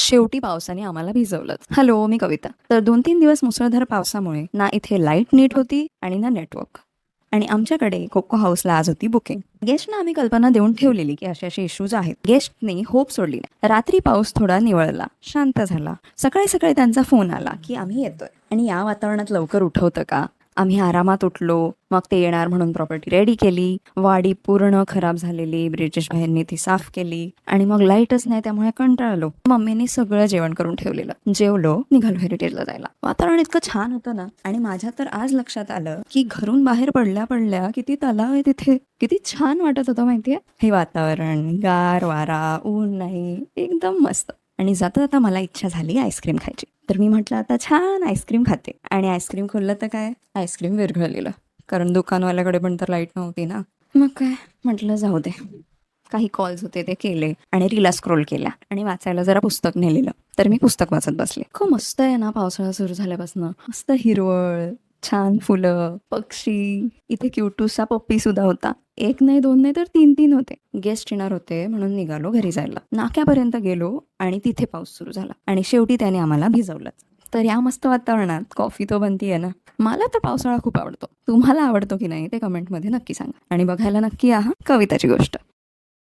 शेवटी पावसाने आम्हाला भिजवलंच. हॅलो, मी कविता. तर 2-3 दिवस मुसळधार पावसामुळे ना इथे लाईट नीट होती आणि ना नेटवर्क. आणि आमच्याकडे कोको हाऊसला आज होती बुकिंग. गेस्टना आम्ही कल्पना देऊन ठेवलेली की असे इश्यूज आहेत. गेस्टनी होप सोडली नाही. रात्री पाऊस थोडा निवळला, शांत झाला. सकाळी सकाळी त्यांचा फोन आला की आम्ही येतोय. आणि या वातावरणात लवकर उठवतं का? आम्ही आरामात उठलो. मग ते येणार म्हणून प्रॉपर्टी रेडी केली. वाडी पूर्ण खराब झालेली, ब्रिटिश बाहेरनी ती साफ केली. आणि मग लाईटच नाही, त्यामुळे कंटाळलो. मम्मीने सगळं जेवण करून ठेवलेलं. जेवलो, निघालो हेरिटेजला जायला. वातावरण इतकं छान होतं ना. आणि माझ्या तर आज लक्षात आलं की घरून बाहेर पडल्या किती तलाव आहे तिथे. किती छान वाटत होतं माहितीये. हे वातावरण, गार वारा, ऊन नाही, एकदम मस्त. आणि जाता जाता मला इच्छा झाली आईस्क्रीम खायची. तर मी म्हटलं आता छान आईस्क्रीम खाते. आणि आईस्क्रीम खोललं तर काय, आईस्क्रीम विरघळलेलं. कारण दुकानवाल्याकडे पण तर लाईट नव्हती ना. मग काय म्हटलं जाऊ दे. काही कॉल्स होते ते केले आणि रीला स्क्रोल केल्या आणि वाचायला जरा पुस्तक नेलेलं. तर मी पुस्तक वाचत बसले. खूप मस्त आहे ना पावसाळा सुरू झाल्यापासून. मस्त हिरवळ, छान फुलं, पक्षी. इथे क्यूटूसा पप्पी सुद्धा होता. 1 नाही 2 नाही तर 3 होते. गेस्ट येणार होते म्हणून निघालो घरी जायला. नाक्यापर्यंत गेलो आणि तिथे पाऊस सुरू झाला. आणि शेवटी त्याने आम्हाला भिजवलं. तर या मस्त वातावरणात कॉफी तो बनतीये ना. मला तर पावसाळा खूप आवडतो. तुम्हाला आवडतो की नाही ते कमेंटमध्ये नक्की सांगा. आणि बघायला नक्की या कविताची गोष्ट.